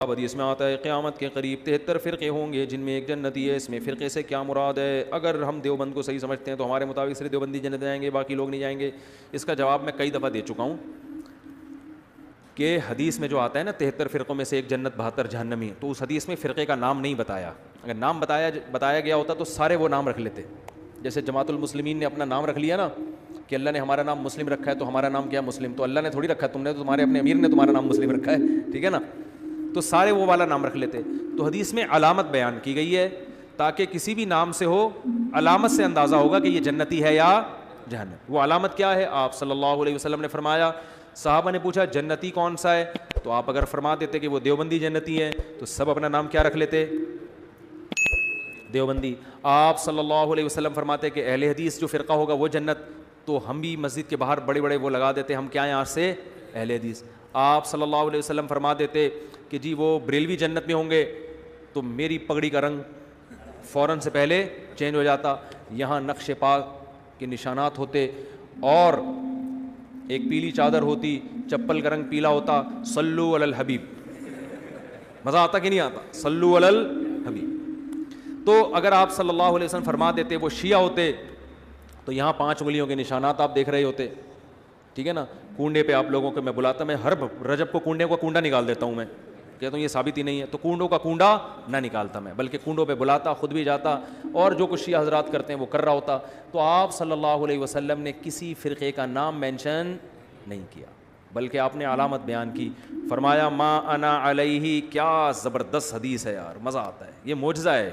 حدیث میں آتا ہے قیامت کے قریب 73 فرقے ہوں گے جن میں ایک جنتی ہے. اس میں فرقے سے کیا مراد ہے؟ اگر ہم دیوبند کو صحیح سمجھتے ہیں تو ہمارے مطابق صرف دیوبندی جنت جائیں گے, باقی لوگ نہیں جائیں گے. اس کا جواب میں کئی دفعہ دے چکا ہوں کہ حدیث میں جو آتا ہے نا 73 فرقوں میں سے ایک جنت 72 جہنمی, تو اس حدیث میں فرقے کا نام نہیں بتایا. اگر نام بتایا گیا ہوتا تو سارے وہ نام رکھ لیتے. جیسے جماعت المسلمین نے اپنا نام رکھ لیا نا کہ اللہ نے ہمارا نام مسلم رکھا ہے تو ہمارا نام کیا مسلم, تو اللہ نے تھوڑی رکھا ہے, تم نے تو, تمہارے اپنے امیر نے تمہارا نام مسلم رکھا ہے, ٹھیک ہے نا, تو سارے وہ والا نام رکھ لیتے. تو حدیث میں علامت بیان کی گئی ہے تاکہ کسی بھی نام سے ہو علامت سے اندازہ ہوگا کہ یہ جنتی ہے یا جہنم. وہ علامت کیا ہے؟ آپ صلی اللہ علیہ وسلم نے فرمایا, صحابہ نے پوچھا جنتی کون سا ہے, تو آپ اگر فرما دیتے کہ وہ دیوبندی جنتی ہے تو سب اپنا نام کیا رکھ لیتے؟ دیوبندی. آپ صلی اللہ علیہ وسلم فرماتے کہ اہل حدیث جو فرقہ ہوگا وہ جنت, تو ہم بھی مسجد کے باہر بڑے بڑے وہ لگا دیتے, ہم کیا ہیں آج سے اہل حدیث. آپ صلی اللہ علیہ وسلم فرما دیتے کہ جی وہ بریلوی جنت میں ہوں گے, تو میری پگڑی کا رنگ فوراً سے پہلے چینج ہو جاتا. یہاں نقش پاک کے نشانات ہوتے اور ایک پیلی چادر ہوتی, چپل کا رنگ پیلا ہوتا. صلو علی الحبیب. مزہ آتا کہ نہیں آتا؟ صلو علی الحبیب. تو اگر آپ صلی اللہ علیہ وسلم فرما دیتے وہ شیعہ ہوتے تو یہاں 5 انگلیوں کے نشانات آپ دیکھ رہے ہوتے, ٹھیک ہے نا. کنڈے پہ آپ لوگوں کو میں بلاتا, میں ہر رجب کو کنڈے کا کنڈا نکال دیتا ہوں, میں کہتا ہوں یہ ثابت ہی نہیں ہے, تو کنڈوں کا کنڈا نہ نکالتا میں, بلکہ کنڈوں پہ بلاتا, خود بھی جاتا, اور جو کچھ شیعہ حضرات کرتے ہیں وہ کر رہا ہوتا. تو آپ صلی اللہ علیہ وسلم نے کسی فرقے کا نام مینشن نہیں کیا, بلکہ آپ نے علامت بیان کی. فرمایا ما انا علیہ. کیا زبردست حدیث ہے یار, مزہ آتا ہے, یہ معجزہ ہے.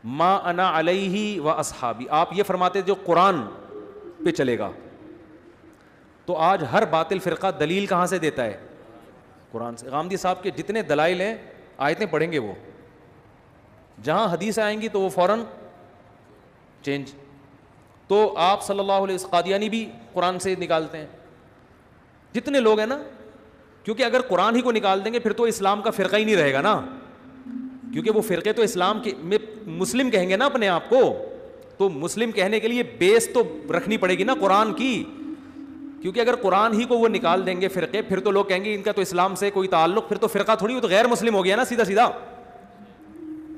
ما انا علیہ و اصحابی. آپ یہ فرماتے جو قرآن پہ چلے گا, تو آج ہر باطل فرقہ دلیل کہاں سے دیتا ہے؟ قرآن سے. غامدی صاحب کے جتنے دلائل ہیں آیتیں پڑھیں گے وہ, جہاں حدیث آئیں گی تو وہ فوراً چینج. تو آپ صلی اللہ علیہ وسلم قادیانی بھی قرآن سے نکالتے ہیں, جتنے لوگ ہیں نا, کیونکہ اگر قرآن ہی کو نکال دیں گے پھر تو اسلام کا فرقہ ہی نہیں رہے گا نا, کیونکہ وہ فرقے تو اسلام کے میں مسلم کہیں گے نا اپنے آپ کو, تو مسلم کہنے کے لیے بیس تو رکھنی پڑے گی نا قرآن کی. کیونکہ اگر قرآن ہی کو وہ نکال دیں گے فرقے, پھر تو لوگ کہیں گے ان کا تو اسلام سے کوئی تعلق, پھر تو فرقہ تھوڑی, وہ تو غیر مسلم ہو گیا نا سیدھا سیدھا.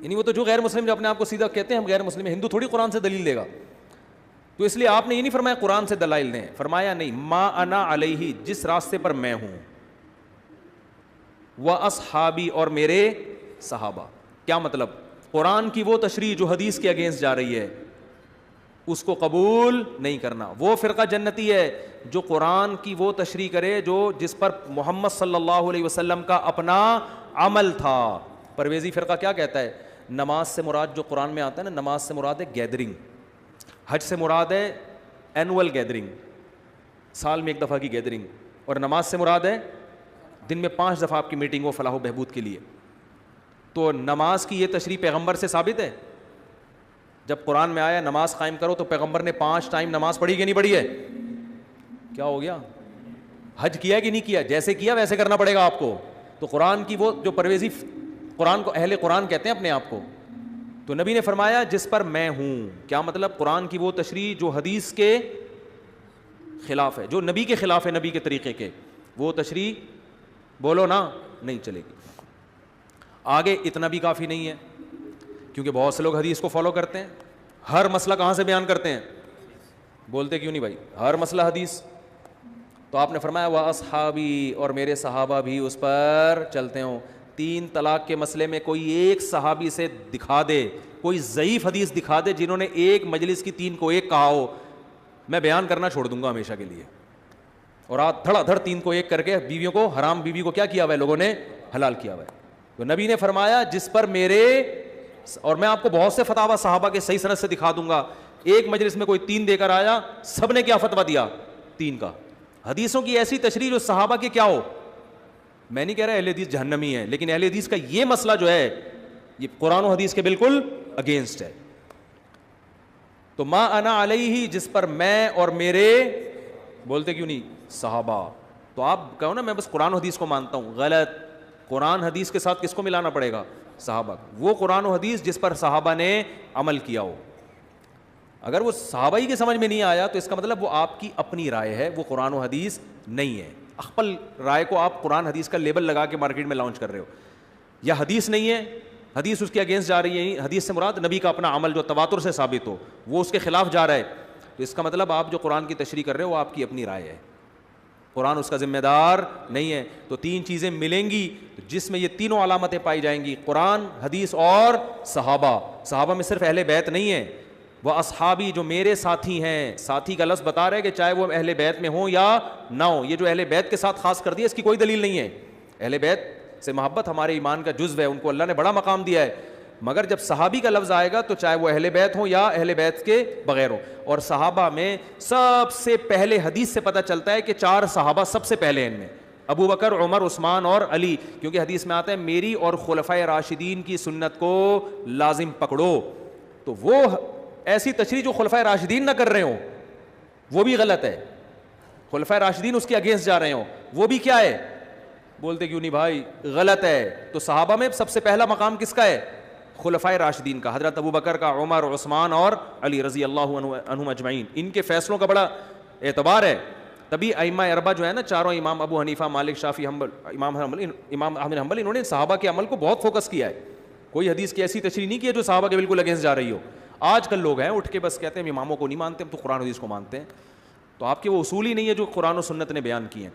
یعنی وہ تو جو غیر مسلم جو اپنے آپ کو سیدھا کہتے ہیں ہم غیر مسلم ہیں, ہندو تھوڑی قرآن سے دلیل دے گا. تو اس لیے آپ نے یہ نہیں فرمایا قرآن سے دلائل دیں, فرمایا نہیں, ما انا علیہ, جس راستے پر میں ہوں, و اصحابی, اور میرے صحابہ. کیا مطلب؟ قرآن کی وہ تشریح جو حدیث کے اگینسٹ جا رہی ہے اس کو قبول نہیں کرنا. وہ فرقہ جنتی ہے جو قرآن کی وہ تشریح کرے جو جس پر محمد صلی اللہ علیہ وسلم کا اپنا عمل تھا. پرویزی فرقہ کیا کہتا ہے؟ نماز سے مراد جو قرآن میں آتا ہے نا, نماز سے مراد ہے گیدرنگ, حج سے مراد ہے اینول گیدرنگ, سال میں 1 دفعہ کی گیدرنگ, اور نماز سے مراد ہے دن میں 5 دفعہ آپ کی میٹنگ ہو فلاح و بہبود کے لیے. تو نماز کی یہ تشریح پیغمبر سے ثابت ہے؟ جب قرآن میں آیا نماز قائم کرو تو پیغمبر نے 5 ٹائم نماز پڑھی کہ نہیں پڑھی ہے؟ کیا ہو گیا؟ حج کیا کہ نہیں کیا؟ جیسے کیا ویسے کرنا پڑے گا آپ کو. تو قرآن کی وہ جو پرویزی, قرآن کو اہل قرآن کہتے ہیں اپنے آپ کو, تو نبی نے فرمایا جس پر میں ہوں. کیا مطلب؟ قرآن کی وہ تشریح جو حدیث کے خلاف ہے, جو نبی کے خلاف ہے, نبی کے طریقے کے, وہ تشریح بولو نا نہیں چلے گی. آگے اتنا بھی کافی نہیں ہے, کیونکہ بہت سے لوگ حدیث کو فالو کرتے ہیں, ہر مسئلہ کہاں سے بیان کرتے ہیں؟ بولتے کیوں نہیں بھائی, ہر مسئلہ حدیث. تو آپ نے فرمایا وہ اصحابی, اور میرے صحابہ بھی اس پر چلتے ہوں. 3 طلاق کے مسئلے میں کوئی ایک صحابی سے دکھا دے, کوئی ضعیف حدیث دکھا دے جنہوں نے ایک مجلس کی 3 کو ایک کہا ہو, میں بیان کرنا چھوڑ دوں گا ہمیشہ کے لیے. اور آج دھڑا دھڑ 3 کو ایک کر کے بیویوں کو, حرام بیوی کو کیا کیا ہوا ہے لوگوں نے؟ حلال کیا ہوا ہے. تو نبی نے فرمایا جس پر میرے, اور میں آپ کو بہت سے فتاوی صحابہ کے صحیح سند سے دکھا دوں گا, ایک مجلس میں کوئی 3 دے کر آیا, سب نے کیا فتویٰ دیا؟ 3 کا. حدیثوں کی ایسی تشریح جو صحابہ کی کیا ہو. میں نہیں کہہ رہا اہل حدیث جہنمی ہے, لیکن اہل حدیث کا یہ مسئلہ جو ہے یہ قرآن و حدیث کے بالکل اگینسٹ ہے. تو ما انا علیہ, جس پر میں اور میرے, بولتے کیوں نہیں صحابہ. تو آپ کہو نا میں بس قرآن و حدیث کو مانتا ہوں, غلط. قرآن حدیث کے ساتھ کس کو ملانا پڑے گا؟ صحابہ. وہ قرآن و حدیث جس پر صحابہ نے عمل کیا ہو. اگر وہ صحابہ ہی کے سمجھ میں نہیں آیا تو اس کا مطلب وہ آپ کی اپنی رائے ہے, وہ قرآن و حدیث نہیں ہے. اخپل رائے کو آپ قرآن حدیث کا لیبل لگا کے مارکیٹ میں لانچ کر رہے ہو. یا حدیث نہیں ہے, حدیث اس کے اگینسٹ جا رہی ہے, حدیث سے مراد نبی کا اپنا عمل جو تواتر سے ثابت ہو وہ اس کے خلاف جا رہا ہے, تو اس کا مطلب آپ جو قرآن کی تشریح کر رہے ہو وہ آپ کی اپنی رائے ہے, قرآن اس کا ذمہ دار نہیں ہے. تو تین چیزیں ملیں گی جس میں یہ تینوں علامتیں پائی جائیں گی, قرآن, حدیث اور صحابہ. صحابہ میں صرف اہل بیت نہیں ہے, وہ اصحابی جو میرے ساتھی ہیں. ساتھی کا لفظ بتا رہا ہے کہ چاہے وہ اہل بیت میں ہوں یا نہ ہوں, یہ جو اہل بیت کے ساتھ خاص کر دیا اس کی کوئی دلیل نہیں ہے. اہل بیت سے محبت ہمارے ایمان کا جزو ہے, ان کو اللہ نے بڑا مقام دیا ہے, مگر جب صحابی کا لفظ آئے گا تو چاہے وہ اہل بیت ہوں یا اہل بیت کے بغیر ہوں. اور صحابہ میں سب سے پہلے حدیث سے پتہ چلتا ہے کہ 4 صحابہ سب سے پہلے ان میں, ابو بکر, عمر, عثمان اور علی, کیونکہ حدیث میں آتا ہے میری اور خلفائے راشدین کی سنت کو لازم پکڑو. تو وہ ایسی تشریح جو خلفائے راشدین نہ کر رہے ہوں وہ بھی غلط ہے, خلفائے راشدین اس کے اگینسٹ جا رہے ہوں وہ بھی کیا ہے, بولتے کیوں نہیں بھائی, غلط ہے. تو صحابہ میں سب سے پہلا مقام کس کا ہے, خلفائے راشدین کا, حضرت ابو بکر کا, عمر, عثمان اور علی رضی اللہ عنہم اجمعین. ان کے فیصلوں کا بڑا اعتبار ہے. تبھی ائمہ اربعہ جو ہے نا, چاروں امام ابو حنیفہ, مالک, شافعی, امام احمد حنبل, انہوں نے صحابہ کے عمل کو بہت فوکس کیا ہے. کوئی حدیث کی ایسی تشریح نہیں کی ہے جو صحابہ کے بالکل اگینسٹ جا رہی ہو. آج کل لوگ ہیں اٹھ کے بس کہتے ہیں ہم اماموں کو نہیں مانتے, ہم تو قرآن حدیث کو مانتے ہیں. تو آپ کے وہ اصول ہی نہیں ہے جو قرآن و سنت نے بیان کیے ہیں.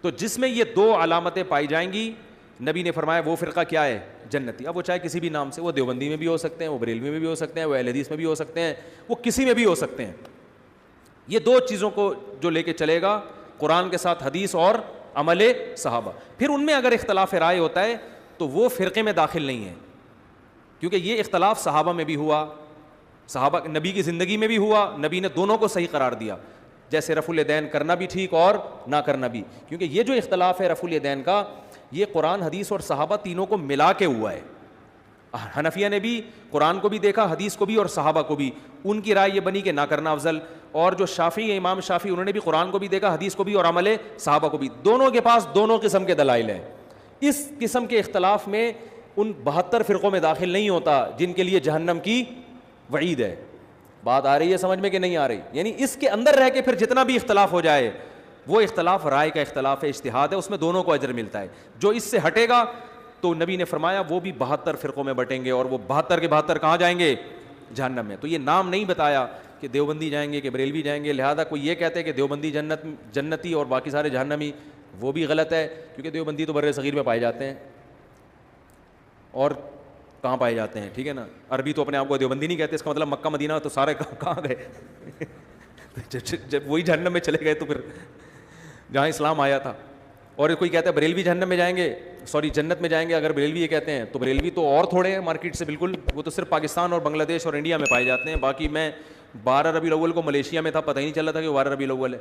تو جس میں یہ 2 علامتیں پائی جائیں گی, نبی نے فرمایا وہ فرقہ کیا ہے, جنتی. اب وہ چاہے کسی بھی نام سے, وہ دیوبندی میں بھی ہو سکتے ہیں, وہ بریلوی میں بھی ہو سکتے ہیں, وہ اہل حدیث میں بھی ہو سکتے ہیں, وہ کسی میں بھی ہو سکتے ہیں. یہ 2 چیزوں کو جو لے کے چلے گا, قرآن کے ساتھ حدیث اور عمل صحابہ. پھر ان میں اگر اختلاف رائے ہوتا ہے تو وہ فرقے میں داخل نہیں ہے, کیونکہ یہ اختلاف صحابہ میں بھی ہوا, صحابہ نبی کی زندگی میں بھی ہوا, نبی نے دونوں کو صحیح قرار دیا. جیسے رفع الیدین کرنا بھی ٹھیک اور نہ کرنا بھی, کیونکہ یہ جو اختلاف ہے رفع الیدین کا, یہ قرآن, حدیث اور صحابہ تینوں کو ملا کے ہوا ہے. حنفیہ نے بھی قرآن کو بھی دیکھا, حدیث کو بھی اور صحابہ کو بھی, ان کی رائے یہ بنی کہ نہ کرنا افضل. اور جو شافعی, امام شافعی, انہوں نے بھی قرآن کو بھی دیکھا, حدیث کو بھی اور عمل صحابہ کو بھی. دونوں کے پاس دونوں قسم کے دلائل ہیں. اس قسم کے اختلاف میں ان 72 فرقوں میں داخل نہیں ہوتا جن کے لیے جہنم کی وعید ہے. بات آ رہی ہے سمجھ میں کہ نہیں آ رہی؟ یعنی اس کے اندر رہ کے پھر جتنا بھی اختلاف ہو جائے وہ اختلاف رائے کا اختلاف ہے, اجتہاد ہے, اس میں دونوں کو اجر ملتا ہے. جو اس سے ہٹے گا تو نبی نے فرمایا وہ بھی 72 فرقوں میں بٹیں گے, اور وہ 72 کے 72 کہاں جائیں گے, جہنم میں. تو یہ نام نہیں بتایا کہ دیوبندی جائیں گے کہ بریلوی جائیں گے, لہذا کوئی یہ کہتے ہیں کہ دیوبندی جنتی اور باقی سارے جہنمی, وہ بھی غلط ہے, کیونکہ دیوبندی تو بر صغیر میں پائے جاتے ہیں, اور کہاں پائے جاتے ہیں, ٹھیک ہے نا. عربی تو اپنے آپ کو دیوبندی نہیں کہتے, اس کا مطلب مکہ مدینہ تو سارے کہاں گئے جب وہی جہنم میں چلے گئے تو پھر جہاں اسلام آیا تھا. اور کوئی کہتا ہے بریلوی جہنم میں جائیں گے, سوری جنت میں جائیں گے, اگر بریلوی یہ کہتے ہیں تو بریلوی تو اور تھوڑے ہیں مارکیٹ سے بالکل, وہ تو صرف پاکستان اور بنگلہ دیش اور انڈیا میں پائے جاتے ہیں. باقی میں 12 ربیع الاول کو ملیشیا میں تھا, پتہ ہی نہیں چلا تھا کہ 12 ربیع الاول ہے.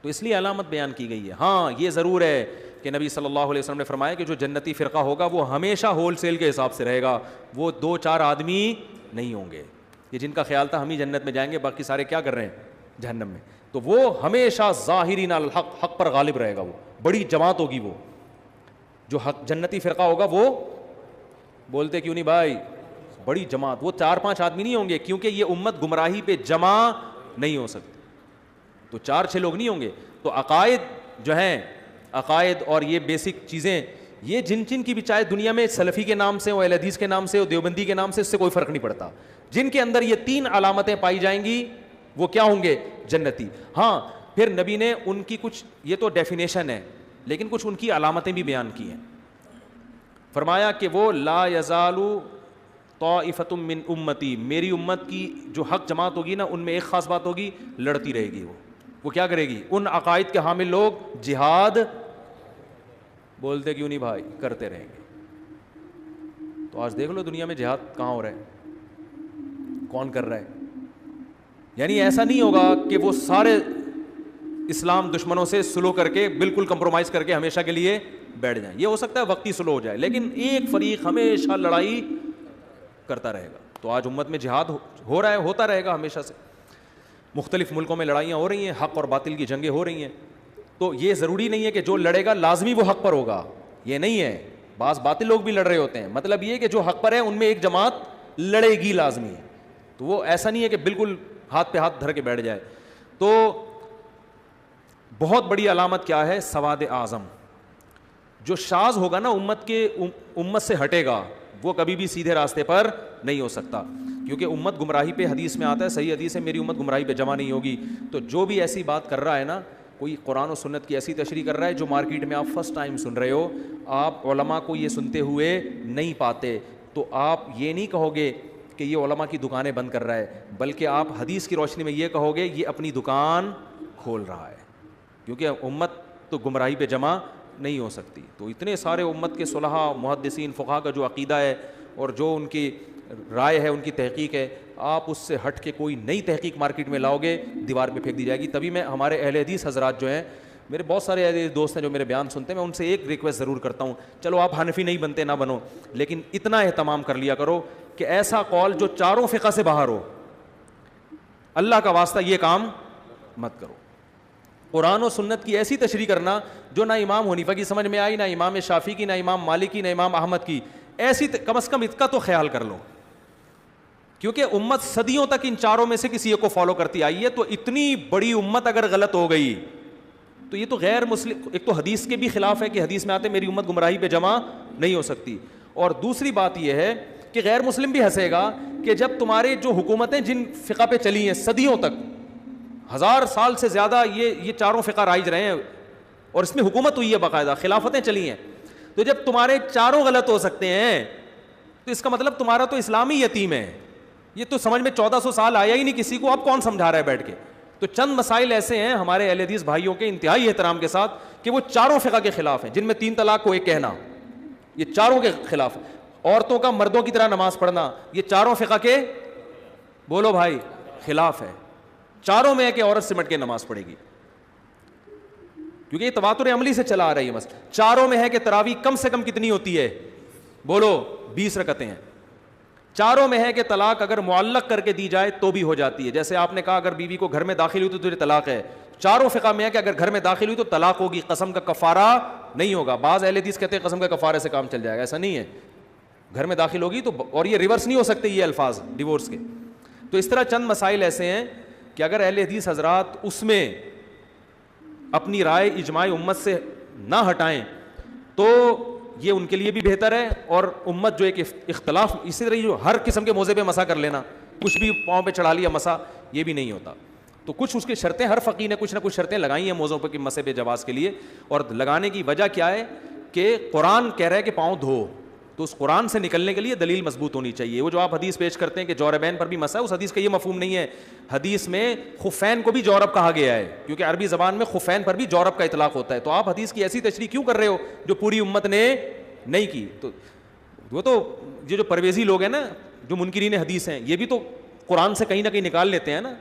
تو اس لیے علامت بیان کی گئی ہے. ہاں یہ ضرور ہے کہ نبی صلی اللہ علیہ وسلم نے فرمایا کہ جو جنتی فرقہ ہوگا وہ ہمیشہ ہول سیل کے حساب سے رہے گا, وہ 2-4 آدمی نہیں ہوں گے. یہ جن کا خیال تھا ہم ہی جنت میں جائیں گے, باقی سارے کیا کر رہے ہیں, جہنم میں, تو وہ ہمیشہ ظاہرین الحق, حق پر غالب رہے گا. وہ بڑی جماعت ہوگی, وہ جو حق جنتی فرقہ ہوگا وہ, بولتے کیوں نہیں بھائی, بڑی جماعت, وہ 4-5 آدمی نہیں ہوں گے, کیونکہ یہ امت گمراہی پہ جمع نہیں ہو سکتی, تو 4-6 لوگ نہیں ہوں گے. تو عقائد جو ہیں, عقائد اور یہ بیسک چیزیں, یہ جن کی بھی چاہے دنیا میں سلفی کے نام سے ہو, اہل حدیث کے نام سے ہو, دیوبندی کے نام سے, اس سے کوئی فرق نہیں پڑتا. جن کے اندر یہ 3 علامتیں پائی جائیں گی وہ کیا ہوں گے, جنتی. ہاں پھر نبی نے ان کی کچھ, یہ تو ڈیفینیشن ہے, لیکن کچھ ان کی علامتیں بھی بیان کی ہیں. فرمایا کہ وہ لا یزال طائفۃ من امتی, میری امت کی جو حق جماعت ہوگی نا, ان میں ایک خاص بات ہوگی, لڑتی رہے گی. وہ کیا کرے گی, ان عقائد کے حامل لوگ جہاد, بولتے کیوں نہیں بھائی, کرتے رہیں گے. تو آج دیکھ لو دنیا میں جہاد کہاں ہو رہا ہے, کون کر رہا ہے. یعنی ایسا نہیں ہوگا کہ وہ سارے اسلام دشمنوں سے سلو کر کے, بالکل کمپرومائز کر کے ہمیشہ کے لیے بیٹھ جائیں. یہ ہو سکتا ہے وقتی سلو ہو جائے, لیکن ایک فریق ہمیشہ لڑائی کرتا رہے گا. تو آج امت میں جہاد ہو رہا ہے, ہوتا رہے گا ہمیشہ سے. مختلف ملکوں میں لڑائیاں ہو رہی ہیں, حق اور باطل کی جنگیں ہو رہی ہیں. تو یہ ضروری نہیں ہے کہ جو لڑے گا لازمی وہ حق پر ہوگا, یہ نہیں ہے. بعض باطل لوگ بھی لڑ رہے ہوتے ہیں, مطلب یہ کہ جو حق پر ہے ان میں ایک جماعت لڑے گی لازمی. تو وہ ایسا نہیں ہے کہ بالکل ہاتھ پہ ہاتھ دھر کے بیٹھ جائے. تو بہت بڑی علامت کیا ہے؟ سواد اعظم. جو شاذ ہوگا نا امت سے ہٹے گا, وہ کبھی بھی سیدھے راستے پر نہیں ہو سکتا, کیونکہ امت گمراہی پہ, حدیث میں آتا ہے, صحیح حدیث ہے, میری امت گمراہی پہ جمع نہیں ہوگی. تو جو بھی ایسی بات کر رہا ہے نا, کوئی قرآن و سنت کی ایسی تشریح کر رہا ہے جو مارکیٹ میں آپ فرسٹ ٹائم سن رہے ہو, آپ علماء کو یہ سنتے ہوئے نہیں پاتے, تو آپ یہ نہیں کہو گے کہ یہ علماء کی دکانیں بند کر رہا ہے, بلکہ آپ حدیث کی روشنی میں یہ کہو گے یہ اپنی دکان کھول رہا ہے, کیونکہ امت تو گمراہی پہ جمع نہیں ہو سکتی. تو اتنے سارے امت کے صلحاء, محدثین, فقہا کا جو عقیدہ ہے اور جو ان کی رائے ہے, ان کی تحقیق ہے, آپ اس سے ہٹ کے کوئی نئی تحقیق مارکیٹ میں لاؤ گے, دیوار پہ پھینک دی جائے گی. تبھی میں ہمارے اہل حدیث حضرات جو ہیں, میرے بہت سارے اہل حدیث دوست ہیں جو میرے بیان سنتے ہیں, میں ان سے ایک ریکویسٹ ضرور کرتا ہوں, چلو آپ حنفی نہیں بنتے نہ بنو, لیکن اتنا اہتمام کر لیا کرو کہ ایسا قول جو چاروں فقہ سے باہر ہو, اللہ کا واسطہ یہ کام مت کرو. قرآن و سنت کی ایسی تشریح کرنا جو نہ امام حنیفہ کی سمجھ میں آئی, نہ امام شافعی کی, نہ امام مالک کی, نہ امام احمد کی, ایسی کم از کم اس کا تو خیال کر لو, کیونکہ امت صدیوں تک ان چاروں میں سے کسی ایک کو فالو کرتی آئی ہے. تو اتنی بڑی امت اگر غلط ہو گئی تو یہ تو غیر مسلم, ایک تو حدیث کے بھی خلاف ہے کہ حدیث میں آتے میری امت گمراہی پہ جمع نہیں ہو سکتی, اور دوسری بات یہ ہے کہ غیر مسلم بھی ہنسے گا کہ جب تمہارے جو حکومتیں جن فقہ پہ چلی ہیں صدیوں تک, 1000 سال سے زیادہ یہ چاروں فقہ رائج رہے ہیں, اور اس میں حکومت ہوئی ہے, باقاعدہ خلافتیں چلی ہیں, تو جب تمہارے چاروں غلط ہو سکتے ہیں تو اس کا مطلب تمہارا تو اسلامی یتیم ہے. یہ تو سمجھ میں 1400 سال آیا ہی نہیں کسی کو, اب کون سمجھا رہا ہے بیٹھ کے. تو چند مسائل ایسے ہیں ہمارے اہل حدیث بھائیوں کے انتہائی احترام کے ساتھ کہ وہ چاروں فقہ کے خلاف ہیں, جن میں 3 طلاق کو ایک کہنا, یہ چاروں کے خلاف. عورتوں کا مردوں کی طرح نماز پڑھنا, یہ چاروں فقہ کے, بولو بھائی, خلاف ہے. چاروں میں ہے کہ عورت سمٹ کے نماز پڑھے گی, کیونکہ یہ تواتر عملی سے چلا آ رہی ہے مسئلہ. چاروں میں ہے کہ تراویح کم سے کم کتنی ہوتی ہے, بولو 20 رکعتیں ہیں. چاروں میں ہے کہ طلاق اگر معلق کر کے دی جائے تو بھی ہو جاتی ہے, جیسے آپ نے کہا اگر بیوی کو گھر میں داخل ہوئی تو تجھے طلاق ہے. چاروں فقہ میں ہے کہ اگر گھر میں داخل ہوئی تو طلاق ہوگی, قسم کا کفارہ نہیں ہوگا. بعض اہل حدیث کہتے ہیں قسم کا کفارے سے کام چل جائے گا, ایسا نہیں ہے, گھر میں داخل ہوگی تو, اور یہ ریورس نہیں ہو سکتے یہ الفاظ ڈیورس کے. تو اس طرح چند مسائل ایسے ہیں کہ اگر اہل حدیث حضرات اس میں اپنی رائے اجماع امت سے نہ ہٹائیں تو یہ ان کے لیے بھی بہتر ہے, اور امت جو ایک اختلاف, اسی طرح جو ہر قسم کے موضوع پہ مسا کر لینا, کچھ بھی پاؤں پہ چڑھا لیا مسا, یہ بھی نہیں ہوتا. تو کچھ اس کی شرطیں, ہر فقیہ نے کچھ نہ کچھ شرطیں لگائی ہیں موضوع پہ کہ مسے پہ جواز کے لیے, اور لگانے کی وجہ کیا ہے کہ قرآن کہہ رہا ہے کہ پاؤں دھو, تو اس قرآن سے نکلنے کے لیے دلیل مضبوط ہونی چاہیے. وہ جو آپ حدیث پیش کرتے ہیں کہ جوربین پر بھی مسا ہے, اس حدیث کا یہ مفہوم نہیں ہے. حدیث میں خفین کو بھی جورب کہا گیا ہے, کیونکہ عربی زبان میں خفین پر بھی جورب کا اطلاق ہوتا ہے. تو آپ حدیث کی ایسی تشریح کیوں کر رہے ہو جو پوری امت نے نہیں کی؟ تو وہ تو یہ جو پرویزی لوگ ہیں نا, جو منکرین حدیث ہیں, یہ بھی تو قرآن سے کہیں نہ کہیں نکال لیتے ہیں نا.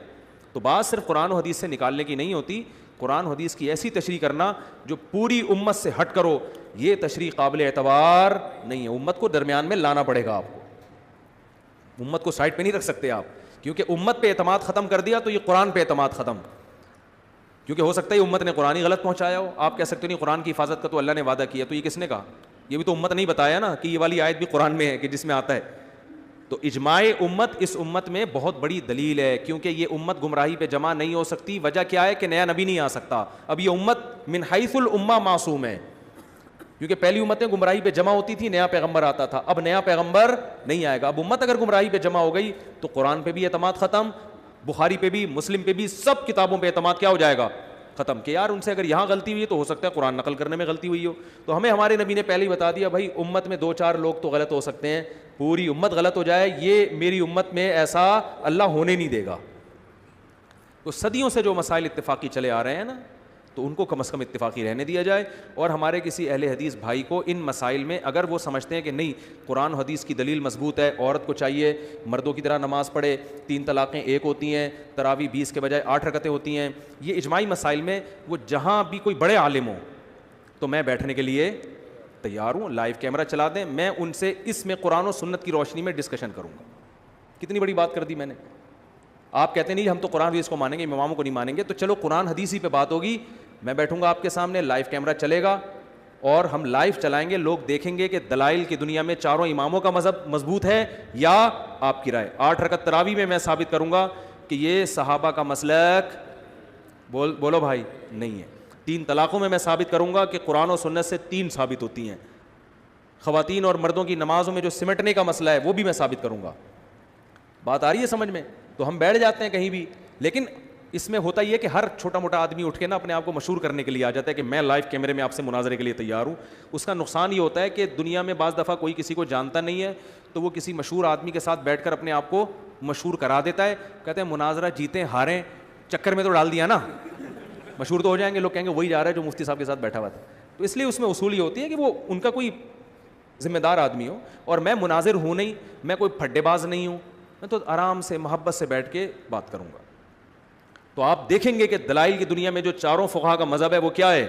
تو بات صرف قرآن و حدیث سے نکالنے کی نہیں ہوتی, قرآن و حدیث کی ایسی تشریح کرنا جو پوری امت سے ہٹ کرو, یہ تشریح قابل اعتبار نہیں ہے. امت کو درمیان میں لانا پڑے گا, آپ کو امت کو سائڈ پہ نہیں رکھ سکتے آپ, کیونکہ امت پہ اعتماد ختم کر دیا تو یہ قرآن پہ اعتماد ختم, کیونکہ ہو سکتا ہے امت نے قرآن ہی غلط پہنچایا ہو. آپ کہہ سکتے نہیں قرآن کی حفاظت کا تو اللہ نے وعدہ کیا, تو یہ کس نے کہا؟ یہ بھی تو امت نہیں بتایا نا کہ یہ والی آیت بھی قرآن میں ہے کہ جس میں آتا ہے. تو اجماع امت اس امت میں بہت بڑی دلیل ہے, کیونکہ یہ امت گمراہی پہ جمع نہیں ہو سکتی. وجہ کیا ہے کہ نیا نبی نہیں آ سکتا. اب یہ امت من حیث الامہ معصوم ہے, کیونکہ پہلی امتیں گمراہی پہ جمع ہوتی تھی, نیا پیغمبر آتا تھا. اب نیا پیغمبر نہیں آئے گا. اب امت اگر گمراہی پہ جمع ہو گئی تو قرآن پہ بھی اعتماد ختم, بخاری پہ بھی, مسلم پہ بھی, سب کتابوں پہ اعتماد کیا ہو جائے گا؟ ختم. کہ یار ان سے اگر یہاں غلطی ہوئی ہے تو ہو سکتا ہے قرآن نقل کرنے میں غلطی ہوئی ہو. تو ہمیں ہمارے نبی نے پہلے ہی بتا دیا بھائی امت میں 2-4 لوگ تو غلط ہو سکتے ہیں, پوری امت غلط ہو جائے یہ میری امت میں ایسا اللہ ہونے نہیں دے گا. تو صدیوں سے جو مسائل اتفاقی چلے آ رہے ہیں نا, تو ان کو کم از کم اتفاقی رہنے دیا جائے. اور ہمارے کسی اہل حدیث بھائی کو ان مسائل میں اگر وہ سمجھتے ہیں کہ نہیں قرآن حدیث کی دلیل مضبوط ہے, عورت کو چاہیے مردوں کی طرح نماز پڑھے, 3 طلاقیں 1 ہوتی ہیں, تراویح 20 کے بجائے 8 رکعتیں ہوتی ہیں, یہ اجماعی مسائل میں وہ جہاں بھی کوئی بڑے عالم ہوں تو میں بیٹھنے کے لیے تیار ہوں. لائیو کیمرہ چلا دیں, میں ان سے اس میں قرآن و سنت کی روشنی میں ڈسکشن کروں گا. کتنی بڑی بات کر دی میں نے. آپ کہتے نہیں ہم تو قرآن حدیث کو مانیں گے, اماموں کو نہیں مانیں گے, تو چلو قرآن حدیث ہی پہ بات ہوگی. میں بیٹھوں گا آپ کے سامنے, لائیو کیمرہ چلے گا اور ہم لائیو چلائیں گے, لوگ دیکھیں گے کہ دلائل کی دنیا میں چاروں اماموں کا مذہب مضبوط ہے یا آپ کی رائے. 8 رکعت تراویح میں میں ثابت کروں گا کہ یہ صحابہ کا مسلک بولو بھائی نہیں ہے. 3 طلاقوں میں ثابت کروں گا کہ قرآن و سنت سے 3 ثابت ہوتی ہیں. خواتین اور مردوں کی نمازوں میں جو سمٹنے کا مسئلہ ہے وہ بھی میں ثابت کروں گا. بات آ رہی ہے سمجھ میں؟ تو ہم بیٹھ جاتے ہیں کہیں بھی, لیکن اس میں ہوتا یہ کہ ہر چھوٹا موٹا آدمی اٹھ کے نا اپنے آپ کو مشہور کرنے کے لیے آ جاتا ہے کہ میں لائیو کیمرے میں آپ سے مناظرے کے لیے تیار ہوں. اس کا نقصان یہ ہوتا ہے کہ دنیا میں بعض دفعہ کوئی کسی کو جانتا نہیں ہے تو وہ کسی مشہور آدمی کے ساتھ بیٹھ کر اپنے آپ کو مشہور کرا دیتا ہے. کہتے ہیں مناظرہ جیتیں ہاریں چکر میں تو ڈال دیا نا, مشہور تو ہو جائیں گے, لوگ کہیں گے وہی جا رہا ہے جو مفتی صاحب کے ساتھ بیٹھا ہوا تھا. تو اس لیے اس میں اصول یہ ہوتی ہے کہ وہ ان کا کوئی ذمہ دار آدمی ہو. اور میں مناظر ہوں نہیں, میں کوئی پھڈے باز نہیں ہوں, میں تو آرام سے محبت سے بیٹھ کے بات کروں گا. تو آپ دیکھیں گے کہ دلائل کی دنیا میں جو چاروں فقہا کا مذہب ہے وہ کیا ہے,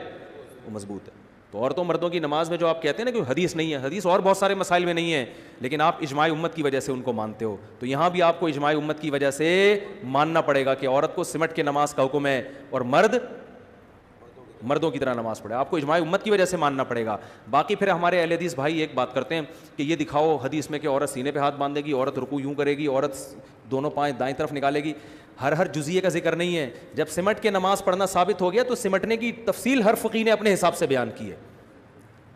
وہ مضبوط ہے. تو عورتوں مردوں کی نماز میں جو آپ کہتے ہیں نا کہ حدیث نہیں ہے, حدیث اور بہت سارے مسائل میں نہیں ہے, لیکن آپ اجماع امت کی وجہ سے ان کو مانتے ہو. تو یہاں بھی آپ کو اجماع امت کی وجہ سے ماننا پڑے گا کہ عورت کو سمٹ کے نماز کا حکم ہے اور مردوں کی طرح نماز پڑھے. آپ کو اجماع امت کی وجہ سے ماننا پڑے گا. باقی پھر ہمارے اہل حدیث بھائی ایک بات کرتے ہیں کہ یہ دکھاؤ حدیث میں کہ عورت سینے پہ ہاتھ باندھے گی, عورت رکوع یوں کرے گی, عورت دونوں پائیں دائیں طرف نکالے گی. ہر جزیے کا ذکر نہیں ہے. جب سمٹ کے نماز پڑھنا ثابت ہو گیا تو سمٹنے کی تفصیل ہر فقیہ نے اپنے حساب سے بیان کی ہے.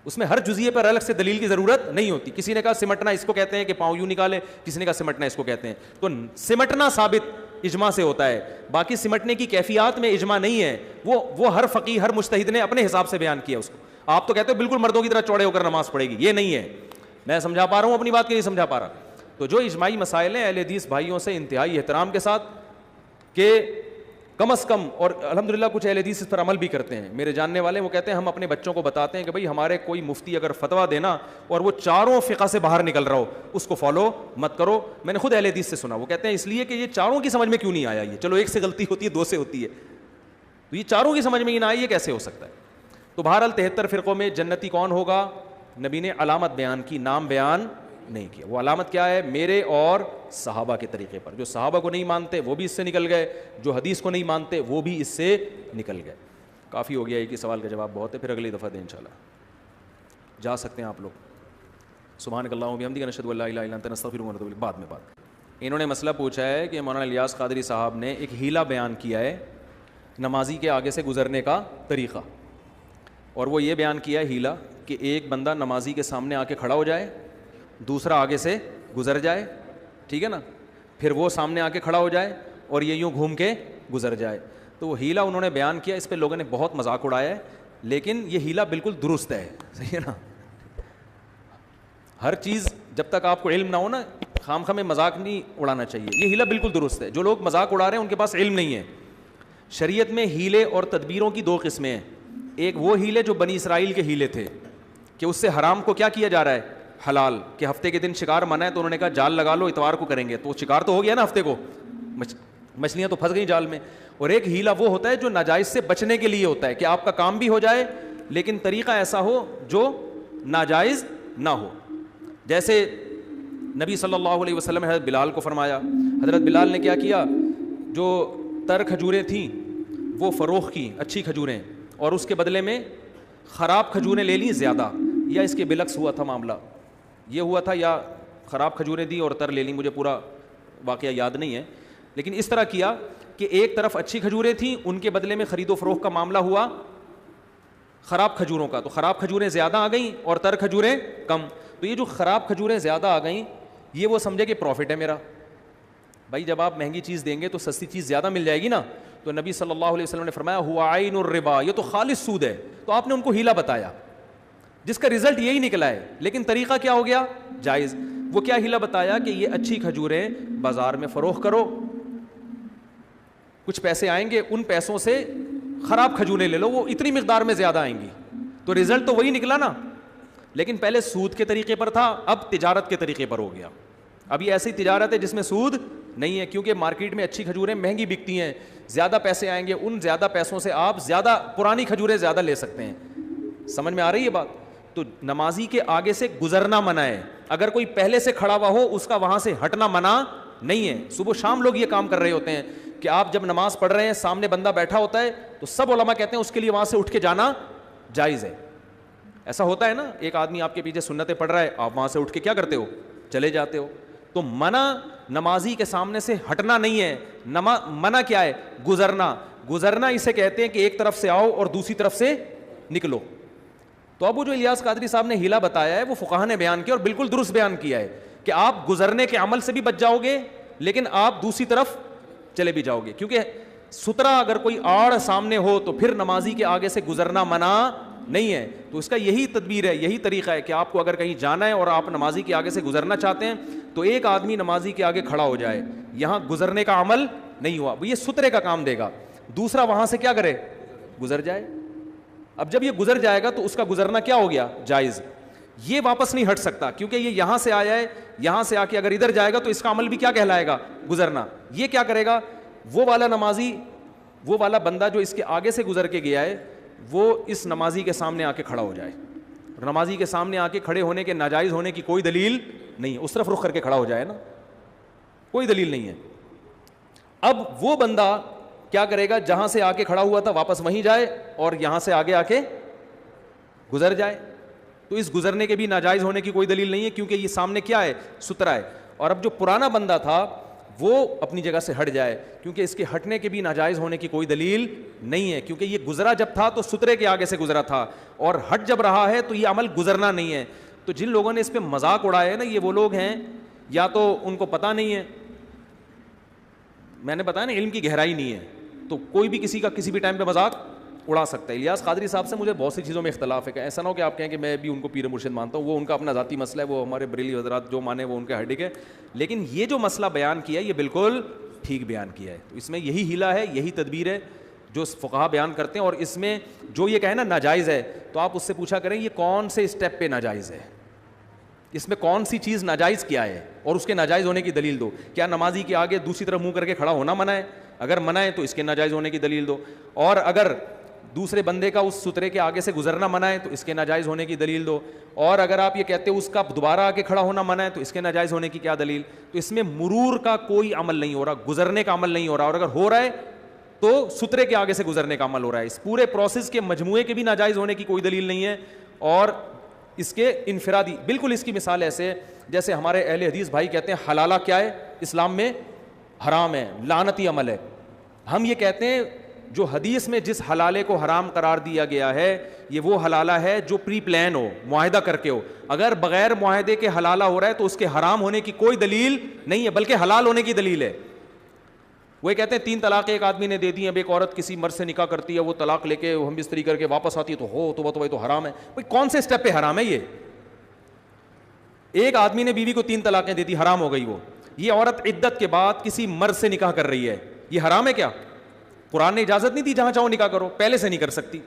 اس میں ہر جزیے پر الگ سے دلیل کی ضرورت نہیں ہوتی. کسی نے کہا سمٹنا اس کو کہتے ہیں کہ پاؤں یوں نکالے, کسی نے کہا سمٹنا اس کو کہتے ہیں. تو سمٹنا ثابت اجماع سے ہوتا ہے, باقی سمٹنے کی کیفیات میں اجماع نہیں ہے. وہ ہر فقیہ ہر مجتہد نے اپنے حساب سے بیان کیا اس کو. آپ تو کہتے ہو بالکل مردوں کی طرح چوڑے ہو کر نماز پڑھے گی, یہ نہیں ہے. میں سمجھا پا رہا ہوں اپنی بات کہ نہیں سمجھا پا رہا. تو جو اجماعی مسائل ہیں اہل حدیث بھائیوں سے انتہائی احترام کے ساتھ کہ کم از کم, اور الحمدللہ کچھ اہل حدیث اس پر عمل بھی کرتے ہیں. میرے جاننے والے وہ کہتے ہیں ہم اپنے بچوں کو بتاتے ہیں کہ بھائی ہمارے کوئی مفتی اگر فتویٰ دینا اور وہ چاروں فقہ سے باہر نکل رہا ہو اس کو فالو مت کرو. میں نے خود اہل حدیث سے سنا, وہ کہتے ہیں اس لیے کہ یہ چاروں کی سمجھ میں کیوں نہیں آیا, یہ چلو ایک سے غلطی ہوتی ہے, 2 سے ہوتی ہے, تو یہ چاروں کی سمجھ میں ہی نہ آئی, یہ کیسے ہو سکتا ہے. تو بہرحال 73 فرقوں میں جنتی کون ہوگا, نبی نے علامت بیان کی, نام بیان نہیں کیا. وہ علامت کیا ہے, میرے اور صحابہ کے طریقے پر. جو صحابہ کو نہیں مانتے وہ بھی اس سے نکل گئے, جو حدیث کو نہیں مانتے وہ بھی اس سے نکل گئے. کافی ہو گیا, ایک ہی سوال کا جواب بہت ہے, پھر اگلی دفعہ دیں انشاءاللہ. جا سکتے ہیں آپ لوگ. سبحانک اللہم و بحمدک نشہد ان لا الہ الا انت نستغفرک ونتوب الیک. بعد میں بات. انہوں نے مسئلہ پوچھا ہے کہ مولانا الیاس قادری صاحب نے ایک ہیلا بیان کیا ہے نمازی کے آگے سے گزرنے کا طریقہ, اور وہ یہ بیان کیا ہے ہیلا کہ ایک بندہ نمازی کے سامنے آ کے کھڑا ہو جائے, دوسرا آگے سے گزر جائے, ٹھیک ہے نا, پھر وہ سامنے آ کے کھڑا ہو جائے اور یہ یوں گھوم کے گزر جائے. تو وہ ہیلا انہوں نے بیان کیا, اس پہ لوگوں نے بہت مذاق اڑایا ہے, لیکن یہ ہیلا بالکل درست ہے. صحیح ہے نا. ہر چیز جب تک آپ کو علم نہ ہو نا, خام خواہ میں مذاق نہیں اڑانا چاہیے. یہ ہیلا بالکل درست ہے. جو لوگ مذاق اڑا رہے ہیں ان کے پاس علم نہیں ہے. شریعت میں ہیلے اور تدبیروں کی 2 قسمیں ہیں. ایک وہ ہیلے جو بنی اسرائیل کے ہیلے تھے کہ اس سے حرام کو کیا کیا جا رہا ہے, حلال, کہ ہفتے کے دن شکار منع ہے تو انہوں نے کہا جال لگا لو, اتوار کو کریں گے, تو شکار تو ہو گیا نا ہفتے کو, مچھلیاں تو پھنس گئی جال میں. اور ایک ہیلا وہ ہوتا ہے جو ناجائز سے بچنے کے لیے ہوتا ہے کہ آپ کا کام بھی ہو جائے لیکن طریقہ ایسا ہو جو ناجائز نہ ہو. جیسے نبی صلی اللہ علیہ وسلم نے حضرت بلال کو فرمایا, حضرت بلال نے کیا کیا, جو تر کھجوریں تھیں وہ فروخت کی, اچھی کھجوریں, اور اس کے بدلے میں خراب کھجوریں لے لیں زیادہ, یا اس کے بلکس ہوا تھا معاملہ, یہ ہوا تھا, یا خراب کھجوریں دی اور تر لے لیں, مجھے پورا واقعہ یاد نہیں ہے, لیکن اس طرح کیا کہ ایک طرف اچھی کھجوریں تھیں, ان کے بدلے میں خرید و فروخت کا معاملہ ہوا خراب کھجوروں کا, تو خراب کھجوریں زیادہ آ گئیں اور تر کھجوریں کم. تو یہ جو خراب کھجوریں زیادہ آ گئیں یہ وہ سمجھے کہ پروفٹ ہے میرا. بھائی جب آپ مہنگی چیز دیں گے تو سستی چیز زیادہ مل جائے گی نا. تو نبی صلی اللہ علیہ وسلم نے فرمایا ہوا عین الربا, یہ تو خالص سود ہے. تو آپ نے ان کو ہیلا بتایا جس کا رزلٹ یہی نکلا ہے, لیکن طریقہ کیا ہو گیا, جائز. وہ کیا ہیلا بتایا کہ یہ اچھی کھجوریں بازار میں فروخت کرو, کچھ پیسے آئیں گے, ان پیسوں سے خراب کھجوریں لے لو, وہ اتنی مقدار میں زیادہ آئیں گی. تو رزلٹ تو وہی نکلا نا, لیکن پہلے سود کے طریقے پر تھا, اب تجارت کے طریقے پر ہو گیا. ابھی ایسی تجارت ہے جس میں سود نہیں ہے, کیونکہ مارکیٹ میں اچھی کھجوریں مہنگی بکتی ہیں, زیادہ پیسے آئیں گے, ان زیادہ پیسوں سے آپ زیادہ پرانی کھجوریں زیادہ لے سکتے ہیں. سمجھ میں آ رہی ہے بات. تو نمازی کے آگے سے گزرنا منع ہے. اگر کوئی پہلے سے کھڑا ہوا ہو اس کا وہاں سے ہٹنا منع نہیں ہے. صبح شام لوگ یہ کام کر رہے ہوتے ہیں کہ آپ جب نماز پڑھ رہے ہیں سامنے بندہ بیٹھا ہوتا ہے تو سب علماء کہتے ہیں اس کے لیے وہاں سے اٹھ کے جانا جائز ہے. ایسا ہوتا ہے نا, ایک آدمی آپ کے پیچھے سنتیں پڑھ رہا ہے, آپ وہاں سے اٹھ کے کیا کرتے ہو, چلے جاتے ہو. تو منع نمازی کے سامنے سے ہٹنا نہیں ہے, منع کیا ہے, گزرنا. گزرنا اسے کہتے ہیں کہ ایک طرف سے آؤ اور دوسری طرف سے نکلو. تو اب وہ جو الیاس قادری صاحب نے ہیلا بتایا ہے وہ فقہا نے بیان کیا اور بالکل درست بیان کیا ہے کہ آپ گزرنے کے عمل سے بھی بچ جاؤ گے لیکن آپ دوسری طرف چلے بھی جاؤ گے, کیونکہ سترا اگر کوئی آڑ سامنے ہو تو پھر نمازی کے آگے سے گزرنا منع نہیں ہے. تو اس کا یہی تدبیر ہے, یہی طریقہ ہے کہ آپ کو اگر کہیں جانا ہے اور آپ نمازی کے آگے سے گزرنا چاہتے ہیں تو ایک آدمی نمازی کے آگے کھڑا ہو جائے, یہاں گزرنے کا عمل نہیں ہوا, یہ سترے کا کام دے گا, دوسرا وہاں سے کیا کرے, گزر جائے. اب جب یہ گزر جائے گا تو اس کا گزرنا کیا ہو گیا, جائز. یہ واپس نہیں ہٹ سکتا کیونکہ یہ یہاں سے آیا ہے, یہاں سے آ کے اگر ادھر جائے گا تو اس کا عمل بھی کیا کہلائے گا, گزرنا. یہ کیا کرے گا, وہ والا نمازی, وہ والا بندہ جو اس کے آگے سے گزر کے گیا ہے وہ اس نمازی کے سامنے آ کے کھڑا ہو جائے. نمازی کے سامنے آ کے کھڑے ہونے کے ناجائز ہونے کی کوئی دلیل نہیں, اس طرف رخ کر کے کھڑا ہو جائے نا, کوئی دلیل نہیں ہے. اب وہ بندہ کیا کرے گا, جہاں سے آ کے کھڑا ہوا تھا واپس وہیں جائے اور یہاں سے آگے آ کے گزر جائے. تو اس گزرنے کے بھی ناجائز ہونے کی کوئی دلیل نہیں ہے کیونکہ یہ سامنے کیا ہے, سترا ہے. اور اب جو پرانا بندہ تھا وہ اپنی جگہ سے ہٹ جائے کیونکہ اس کے ہٹنے کے بھی ناجائز ہونے کی کوئی دلیل نہیں ہے, کیونکہ یہ گزرا جب تھا تو سترے کے آگے سے گزرا تھا اور ہٹ جب رہا ہے تو یہ عمل گزرنا نہیں ہے. تو جن لوگوں نے اس پہ مذاق اڑایا ہے نا, یہ وہ لوگ ہیں یا تو ان کو پتہ نہیں ہے, میں نے بتایا نا علم کی گہرائی نہیں ہے, تو کوئی بھی کسی کا کسی بھی ٹائم پہ مذاق اڑا سکتا ہے. الیاس قادری صاحب سے مجھے بہت سی چیزوں میں اختلاف ہے, کہ ایسا نہ ہو کہ آپ کہیں کہ میں بھی ان کو پیر مرشد مانتا ہوں, وہ ان کا اپنا ذاتی مسئلہ ہے, وہ ہمارے بریلی حضرات جو مانے وہ ان کا ہیڈک ہے, لیکن یہ جو مسئلہ بیان کیا ہے یہ بالکل ٹھیک بیان کیا ہے. تو اس میں یہی ہیلا ہے, یہی تدبیر ہے جو فقہا بیان کرتے ہیں. اور اس میں جو یہ کہے نا ناجائز ہے تو آپ اس سے پوچھا کریں یہ کون سے اسٹیپ پہ ناجائز ہے, اس میں کون سی چیز ناجائز کیا ہے اور اس کے ناجائز ہونے کی دلیل دو. کیا نمازی کے آگے دوسری طرف منہ کر کے کھڑا ہونا منع ہے, اگر منع ہے تو اس کے ناجائز ہونے کی دلیل دو. اور اگر دوسرے بندے کا اس سترے کے آگے سے گزرنا منع ہے تو اس کے ناجائز ہونے کی دلیل دو. اور اگر آپ یہ کہتے ہو اس کا دوبارہ آ کے کھڑا ہونا منع ہے تو اس کے ناجائز ہونے کی کیا دلیل. تو اس میں مرور کا کوئی عمل نہیں ہو رہا, گزرنے کا عمل نہیں ہو رہا, اور اگر ہو رہا ہے تو سترے کے آگے سے گزرنے کا عمل ہو رہا ہے. اس پورے پروسیس کے مجموعے کے بھی ناجائز ہونے کی کوئی دلیل نہیں ہے. اور اس کے انفرادی بالکل اس کی مثال ایسے جیسے ہمارے اہل حدیث بھائی کہتے ہیں حلالہ کیا ہے, اسلام میں حرام ہے, لعنتی عمل ہے. ہم یہ کہتے ہیں جو حدیث میں جس حلالے کو حرام قرار دیا گیا ہے یہ وہ حلالہ ہے جو پری پلان ہو, معاہدہ کر کے ہو. اگر بغیر معاہدے کے حلالہ ہو رہا ہے تو اس کے حرام ہونے کی کوئی دلیل نہیں ہے بلکہ حلال ہونے کی دلیل ہے. وہ کہتے ہیں 3 طلاق ایک آدمی نے دے دی, اب ایک عورت کسی مرد سے نکاح کرتی ہے, وہ طلاق لے کے ہم بستری کر کے واپس آتی ہے تو ہو تو حرام ہے. بھائی کون سے اسٹیپ پہ حرام ہے یہ؟ ایک آدمی نے بیوی کو 3 طلاقیں دے دی, حرام ہو گئی وہ. یہ عورت عدت کے بعد کسی مرد سے نکاح کر رہی ہے, یہ حرام ہے کیا؟ قرآن نے اجازت نہیں دی جہاں چاہو نکاح کرو, پہلے سے نہیں کر سکتی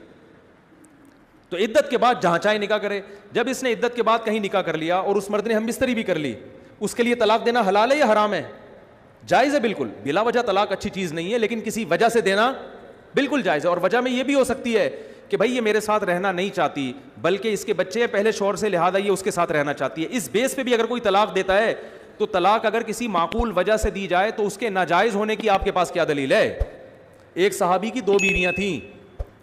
تو عدت کے بعد جہاں چاہے نکاح کرے. جب اس نے عدت کے بعد کہیں نکاح کر لیا اور اس مرد نے ہم بستری بھی کر لی, اس کے لیے طلاق دینا حلال ہے یا حرام ہے؟ جائز ہے بالکل. بلا وجہ طلاق اچھی چیز نہیں ہے, لیکن کسی وجہ سے دینا بالکل جائز ہے. اور وجہ میں یہ بھی ہو سکتی ہے کہ بھائی یہ میرے ساتھ رہنا نہیں چاہتی بلکہ اس کے بچے ہیں پہلے شوہر سے, لہٰذا یہ اس کے ساتھ رہنا چاہتی ہے. اس بیس پہ بھی اگر کوئی طلاق دیتا ہے تو طلاق اگر کسی معقول وجہ سے دی جائے تو اس کے ناجائز ہونے کی آپ کے پاس کیا دلیل ہے؟ ایک صحابی کی 2 بیویاں تھیں.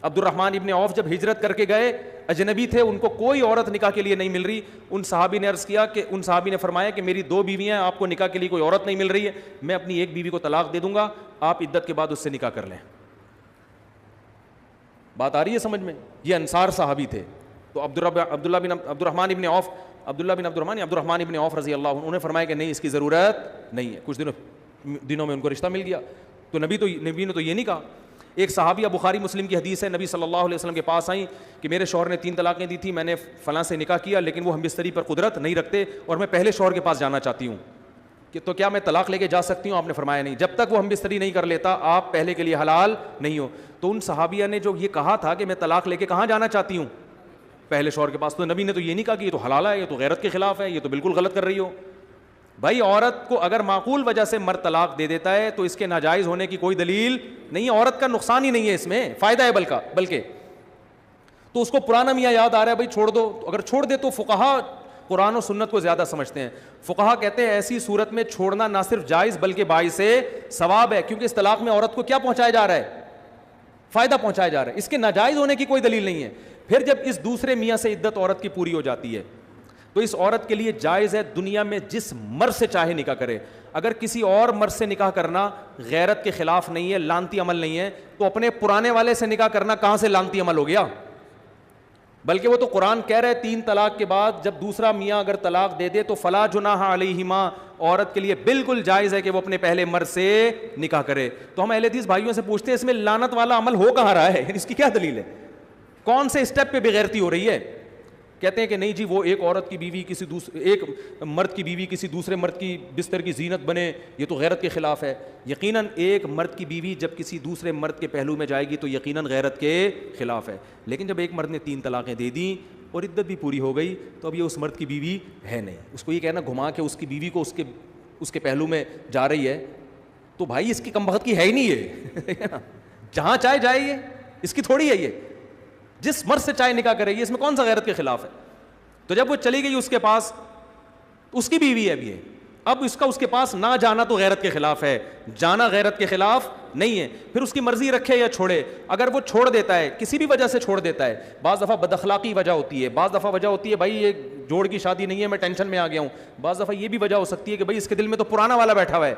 عبد الرحمن ابن عوف جب ہجرت کر کے گئے, اجنبی تھے, ان کو کوئی عورت نکاح کے لیے نہیں مل رہی. ان صحابی نے عرض کیا کہ ان صحابی نے فرمایا کہ میری 2 بیویاں ہیں, آپ کو نکاح کے لیے کوئی عورت نہیں مل رہی ہے, میں اپنی ایک بیوی کو طلاق دے دوں گا, آپ عدت کے بعد اس سے نکاح کر لیں. بات آ رہی ہے سمجھ میں؟ یہ انصار صحابی تھے. تو عبد الرحمن ابن عوف رضی اللہ عنہ نے فرمایا کہ نہیں اس کی ضرورت نہیں ہے. کچھ دنوں میں ان کو رشتہ مل گیا. تو نبی نے تو یہ نہیں کہا. ایک صحابیہ, بخاری مسلم کی حدیث ہے, نبی صلی اللہ علیہ وسلم کے پاس آئیں کہ میرے شوہر نے 3 طلاقیں دی تھی, میں نے فلاں سے نکاح کیا لیکن وہ ہم بستری پر قدرت نہیں رکھتے اور میں پہلے شوہر کے پاس جانا چاہتی ہوں, کہ تو کیا میں طلاق لے کے جا سکتی ہوں؟ آپ نے فرمایا نہیں, جب تک وہ ہم بستری نہیں کر لیتا آپ پہلے کے لیے حلال نہیں ہو. تو ان صحابیہ نے جو یہ کہا تھا کہ میں طلاق لے کے کہاں جانا چاہتی ہوں؟ پہلے شوہر کے پاس, تو نبی نے تو یہ نہیں کہا کہ یہ تو حلال ہے, یہ تو غیرت کے خلاف ہے, یہ تو بالکل غلط کر رہی ہو. بھائی عورت کو اگر معقول وجہ سے مرد طلاق دے دیتا ہے تو اس کے ناجائز ہونے کی کوئی دلیل نہیں ہے, عورت کا نقصان ہی نہیں ہے, اس میں فائدہ ہے بلکہ. تو اس کو پرانا میاں یاد آ رہا ہے, بھائی چھوڑ دو. اگر چھوڑ دے تو فقہا قرآن و سنت کو زیادہ سمجھتے ہیں. فقہا کہتے ہیں ایسی صورت میں چھوڑنا نہ صرف جائز بلکہ باعث ثواب ہے, کیونکہ اس طلاق میں عورت کو کیا پہنچایا جا رہا ہے؟ فائدہ پہنچایا جا رہا ہے. اس کے ناجائز ہونے کی کوئی دلیل نہیں ہے. پھر جب اس دوسرے میاں سے عدت عورت کی پوری ہو جاتی ہے تو اس عورت کے لیے جائز ہے دنیا میں جس مرد سے چاہے نکاح کرے. اگر کسی اور مرد سے نکاح کرنا غیرت کے خلاف نہیں ہے, لعنتی عمل نہیں ہے, تو اپنے پرانے والے سے نکاح کرنا کہاں سے لعنتی عمل ہو گیا؟ بلکہ وہ تو قرآن کہہ رہے 3 طلاق کے بعد جب دوسرا میاں اگر طلاق دے دے تو فلا جناح علیہما, عورت کے لیے بالکل جائز ہے کہ وہ اپنے پہلے مرد سے نکاح کرے. تو ہم اہل حدیث بھائیوں سے پوچھتے ہیں اس میں لعنت والا عمل ہو کہاں رہا ہے؟ اس کی کیا دلیل ہے؟ کون سے اسٹیپ پہ بغیرتی ہو رہی ہے؟ کہتے ہیں کہ نہیں جی وہ ایک عورت کی بیوی کسی ایک مرد کی بیوی کسی دوسرے مرد کی بستر کی زینت بنے, یہ تو غیرت کے خلاف ہے. یقیناً ایک مرد کی بیوی جب کسی دوسرے مرد کے پہلو میں جائے گی تو یقیناً غیرت کے خلاف ہے. لیکن جب ایک مرد نے 3 طلاقیں دے دیں اور عدت بھی پوری ہو گئی تو اب یہ اس مرد کی بیوی ہے نہیں. اس کو یہ کہنا گھما کے اس کی بیوی کو اس کے پہلو میں جا رہی ہے, تو بھائی اس کی کم بخت کی ہے ہی نہیں یہ جہاں چاہے جائے, یہ اس کی تھوڑی ہے, یہ جس مرد سے چاہے نکاح کرے گی, اس میں کون سا غیرت کے خلاف ہے؟ تو جب وہ چلی گئی اس کے پاس, اس کی بیوی ہے اب یہ, اب اس کا اس کے پاس نہ جانا تو غیرت کے خلاف ہے, جانا غیرت کے خلاف نہیں ہے. پھر اس کی مرضی رکھے یا چھوڑے. اگر وہ چھوڑ دیتا ہے کسی بھی وجہ سے چھوڑ دیتا ہے, بعض دفعہ بد اخلاقی وجہ ہوتی ہے, بعض دفعہ وجہ ہوتی ہے بھائی یہ جوڑ کی شادی نہیں ہے میں ٹینشن میں آ گیا ہوں, بعض دفعہ یہ بھی وجہ ہو سکتی ہے کہ بھائی اس کے دل میں تو پرانا والا بیٹھا ہوا ہے,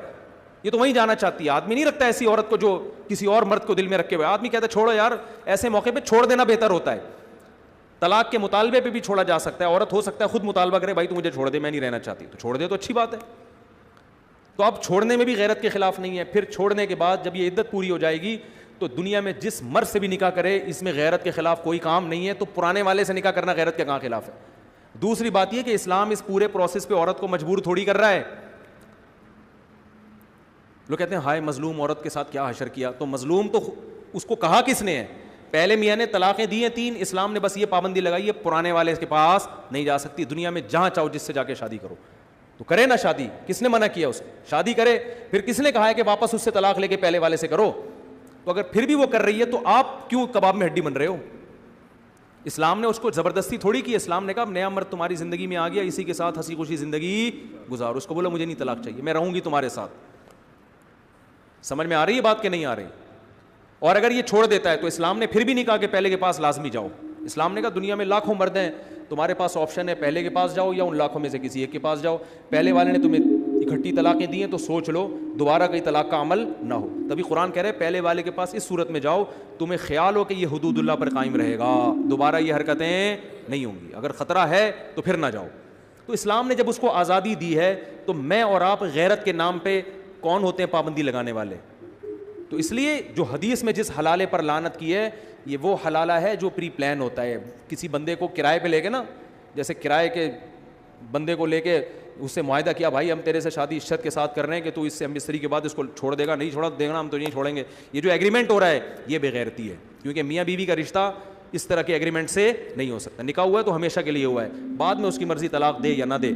یہ تو وہیں جانا چاہتی ہے. آدمی نہیں رکھتا ایسی عورت کو جو کسی اور مرد کو دل میں رکھے ہوئے, آدمی کہتا ہے چھوڑو یار, ایسے موقع پہ چھوڑ دینا بہتر ہوتا ہے. طلاق کے مطالبے پہ بھی چھوڑا جا سکتا ہے, عورت ہو سکتا ہے خود مطالبہ کرے بھائی تو مجھے چھوڑ دے میں نہیں رہنا چاہتی, تو چھوڑ دے تو اچھی بات ہے. تو اب چھوڑنے میں بھی غیرت کے خلاف نہیں ہے. پھر چھوڑنے کے بعد جب یہ عدت پوری ہو جائے گی تو دنیا میں جس مرد سے بھی نکاح کرے اس میں غیرت کے خلاف کوئی کام نہیں ہے. تو پرانے والے سے نکاح کرنا غیرت کے کہاں خلاف ہے؟ دوسری بات یہ کہ اسلام اس پورے پروسیس پہ عورت کو مجبور تھوڑی کر رہا ہے. لوگ کہتے ہیں ہائے مظلوم عورت کے ساتھ کیا حشر کیا, تو مظلوم تو اس کو کہا کس نے ہے؟ پہلے میاں نے طلاقیں دی ہیں 3, اسلام نے بس یہ پابندی لگائی ہے پرانے والے کے پاس نہیں جا سکتی, دنیا میں جہاں چاہو جس سے جا کے شادی کرو. تو کرے نا شادی, کس نے منع کیا اس کو شادی کرے؟ پھر کس نے کہا ہے کہ واپس اس سے طلاق لے کے پہلے والے سے کرو؟ تو اگر پھر بھی وہ کر رہی ہے تو آپ کیوں کباب میں ہڈی بن رہے ہو؟ اسلام نے اس کو زبردستی تھوڑی کی. اسلام نے کہا نیا مرد تمہاری زندگی میں آ گیا, اسی کے ساتھ ہنسی خوشی زندگی گزارو. اس کو بولا مجھے نہیں طلاق چاہیے, میں رہوں گی تمہارے ساتھ. سمجھ میں آ رہی ہے بات کہ نہیں آ رہی؟ اور اگر یہ چھوڑ دیتا ہے تو اسلام نے پھر بھی نہیں کہا کہ پہلے کے پاس لازمی جاؤ. اسلام نے کہا دنیا میں لاکھوں مرد ہیں, تمہارے پاس آپشن ہے پہلے کے پاس جاؤ یا ان لاکھوں میں سے کسی ایک کے پاس جاؤ. پہلے والے نے تمہیں اکٹھی طلاقیں دی ہیں تو سوچ لو دوبارہ کئی طلاق کا عمل نہ ہو. تبھی قرآن کہہ رہے پہلے والے کے پاس اس صورت میں جاؤ تمہیں خیال ہو کہ یہ حدود اللہ پر قائم رہے گا, دوبارہ یہ حرکتیں نہیں ہوں گی, اگر خطرہ ہے تو پھر نہ جاؤ. تو اسلام نے جب اس کو آزادی دی ہے تو میں اور آپ غیرت کے نام پہ کون ہوتے ہیں پابندی لگانے والے؟ تو اس لیے جو حدیث میں جس حلالے پر لعنت کی ہے یہ وہ حلالہ ہے جو پری پلان ہوتا ہے. کسی بندے کو کرائے پہ لے کے نا, جیسے کرائے کے بندے کو لے کے اس سے معاہدہ کیا بھائی ہم تیرے سے شادی اس شرط کے ساتھ کر رہے ہیں کہ تو اس سے ہم مستری کے بعد اس کو چھوڑ دے گا, نہیں چھوڑا دے گا ہم تو نہیں چھوڑیں گے. یہ جو ایگریمنٹ ہو رہا ہے یہ بے غیرتی ہے, کیونکہ میاں بیوی کا رشتہ اس طرح کے ایگریمنٹ سے نہیں ہو سکتا. نکاح ہوا ہے تو ہمیشہ کے لیے ہوا ہے, بعد میں اس کی مرضی طلاق دے یا نہ دے.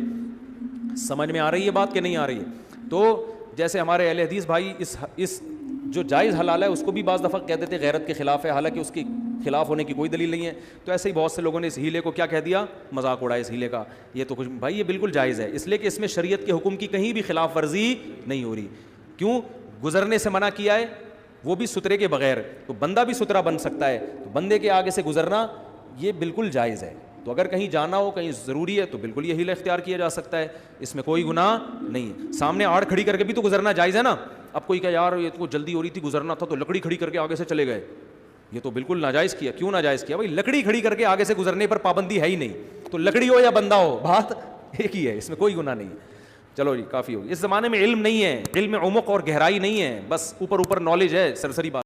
سمجھ میں آ رہی ہے بات کہ نہیں آ رہی ہے؟ تو جیسے ہمارے اہل حدیث بھائی اس جو جائز حلال ہے اس کو بھی بعض دفعہ کہہ دیتے غیرت کے خلاف ہے, حالانکہ اس کے خلاف ہونے کی کوئی دلیل نہیں ہے. تو ایسے ہی بہت سے لوگوں نے اس ہیلے کو کیا کہہ دیا, مذاق اڑایا اس ہیلے کا. یہ تو کچھ بھائی یہ بالکل جائز ہے, اس لیے کہ اس میں شریعت کے حکم کی کہیں بھی خلاف ورزی نہیں ہو رہی. کیوں؟ گزرنے سے منع کیا ہے, وہ بھی سترے کے بغیر, تو بندہ بھی سترا بن سکتا ہے, تو بندے کے آگے سے گزرنا یہ بالکل جائز ہے. تو اگر کہیں جانا ہو کہیں ضروری ہے تو بالکل یہ ہیلہ اختیار کیا جا سکتا ہے, اس میں کوئی گناہ نہیں ہے. سامنے آڑ کھڑی کر کے بھی تو گزرنا جائز ہے نا. اب کوئی کہ یار یہ تو جلدی ہو رہی تھی گزرنا تھا تو لکڑی کھڑی کر کے آگے سے چلے گئے, یہ تو بالکل ناجائز کیا. کیوں ناجائز کیا؟ بھائی لکڑی کھڑی کر کے آگے سے گزرنے پر پابندی ہے ہی نہیں, تو لکڑی ہو یا بندہ ہو بات ایک ہی ہے, اس میں کوئی گناہ نہیں ہے. چلو جی کافی ہوگی. اس زمانے میں علم نہیں ہے, علم میں عمق اور گہرائی نہیں ہے, بس اوپر نالج ہے, سرسری بات.